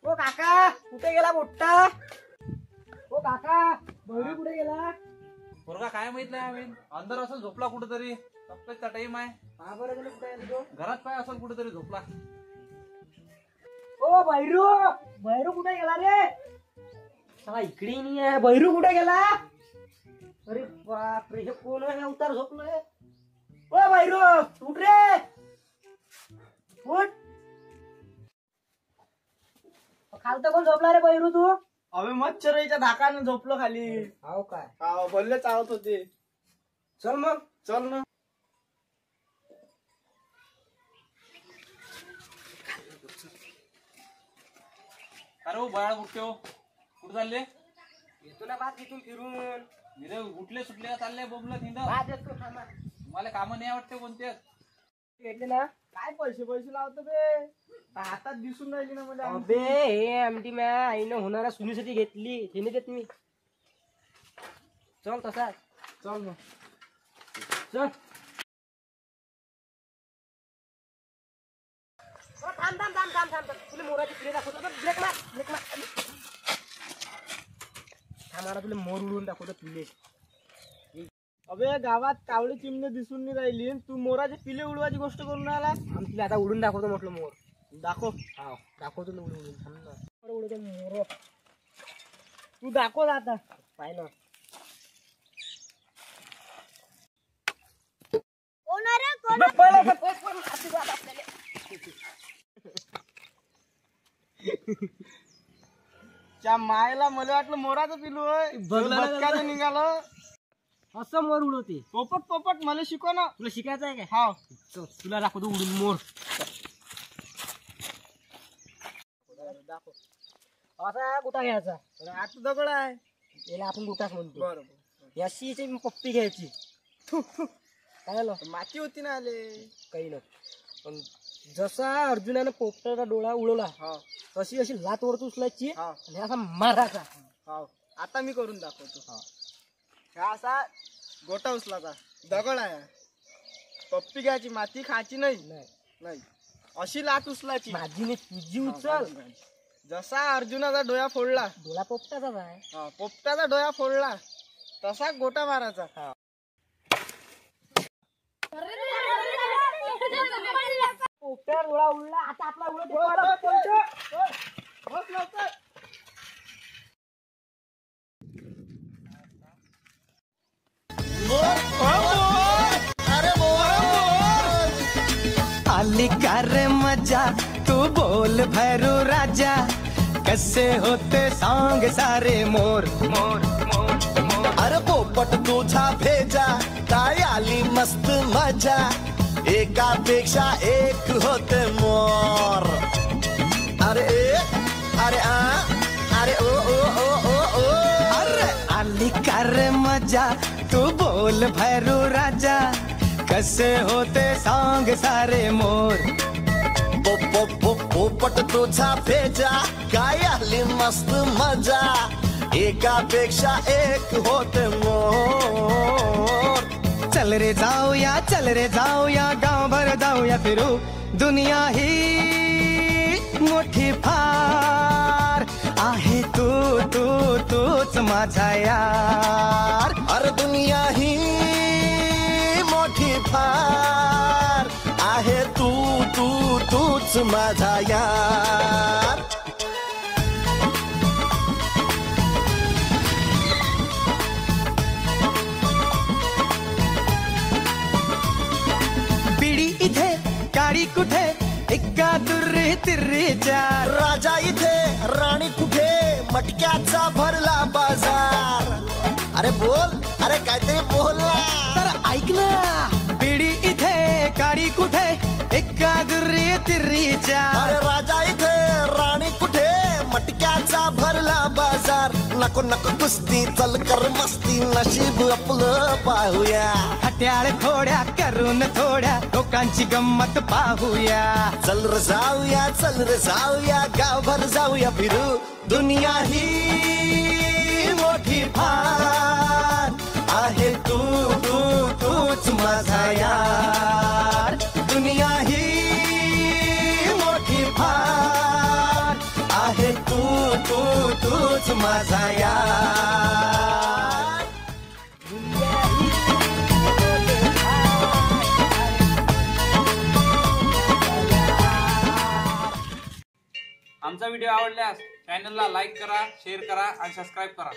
ओ काका कुठे गेला मोठा? ओ काका बहिरी कुठे गेला? पोरगा काय माहित नाही आम्ही अंदर असेल झोपला कुठेतरी. सप्ताचा टाइम आहे. हा बरं गेलं कुठे गेला तो? घरात पाय असेल कुठेतरी झोपला. ओ बहिरू बहिरू कुठे गेला रे? चला इकडे नाही आहे. बहिरू कुठे गेला? अरे बापरे हे कोण आहे? उतार झोपलोय. ओ बहिरू उठ रे उठ. खालतं कोण झोपला रे बहिरू तू? अबे मच्छराईच्या धाकाने झोपलो खाली. हाव काय? हा बोलले चावत होते. चल मग चल ना. अरे हो बाळ उठतो. कुठे चालले? येतो ना बात इथून फिरून. निरे उठले सुटले चालले बोबलं थिंड. बात येतो थांबा. मला कामं नाही वाटते कोणते. घेतले ना काय पैसे पैसे लावतो बे. हातात दिसून राहिली ना मला. अबे हे आमटी मॅ आईनं होणाऱ्या सुनीसाठी घेतली. हे नाही देत मी. चल तसा चल ना. चल. थांब थांब थांब थांब थांब. तुला मोराची प्ले दाखवतो. ब्रेक मार ब्रेक मार. थांब मला तुला मोर उडून दाखवतो पिले. अबे गावात कावळे चिमणे दिसून नाही राहिली. तू मोराचे पिले उडवायची गोष्ट करून राहिला. आम्ही तुला आता उडून दाखवतो म्हटलं मोर. दाखव. हा दाखवतो ना उडून. थांब ना उडतो मोर. तू दाखव आता. पाहिलं त्या मायला मला वाटलं मोराचं पिलू आहे. बदकाचं निघालं. असं मोर उडवते. पोपट पोपट मला शिकव ना. तुला शिकायचं आहे काय? हा चल, तुला दाखवतो उडून मोर. असा गुटा घ्यायचा. आता दगड आहे. याला आपण गुटाच म्हणतो. बरोबर. याची पप्पी घ्यायची. काय झालं? माती होती ना आले. काही नाही. पण जसा अर्जुनानं पोपटाचा डोळा उडवला हा तशी अशी लात वरती उचलायची हा आणि असा मारायचा. हा आता मी करून दाखवतो. हा असा गोटा उचलाचा दगड आहे. पप्पी घ्यायची. माती खायची नाही. नाही अशी लात उचलायची. माझीने तुझी उचल. जसा अर्जुनाचा डोळा फोडला. डोळा पोपटाचाच आहे. हा पोपटाचा डोळा फोडला तसा गोटा मारायचा. पोपटा डोळा उडला. आता आपला उडत आली का रे मजा तू बोल भैरू राजा कसे होते सांग सारे मोर मोर मोर मोर. अरे पोपट तुझा भेजा काय आली मस्त मजा एकापेक्षा एक होते मोर. अरे अरे अरे ओ ओ ओ ओ ओ. अरे आली का रे मजा तू बोल भैरू राजा कसे होते सांग सारे मोर. पोपट तुझा भेजा काय आली मस्त मजा एकापेक्षा एक होते मोर. चल रे जाऊया गाव भर जाऊया फिरू दुनिया ही मोठी फार आहे तू तू तूच माझा यार. अरे दुनिया ही मोठी फार आहे तू तू तूच माझा यार. पिढी इथे काळी कुठे एका दुर्री तिर्री चार. राजा इथे राणी कुठे मटक्याचा भरला बाजार. अरे बोल अरे काहीतरी बोल ना. तर ऐक ना. पिढी इथे काळी कुठे एका दुर्री तिर्री चार. अरे राजा इथे राणी कुठे मटक्याचा भरला बाजार. नको नको कुस्ती चल कर मस्ती नशीब आपलं पाहूया. हट्याळ थोड्या करून थोड्या लोकांची गंमत पाहूया. चल रे जाऊया गावभर जाऊया फिरू दुनिया ही मोठी फार आहे तू तू तूच माझा यार. दुनिया ही मोठी फार आहे तूच माझा यार. आमचा व्हिडिओ आवडल्यास चॅनलला लाईक करा, शेअर करा आणि सबस्क्राईब करा.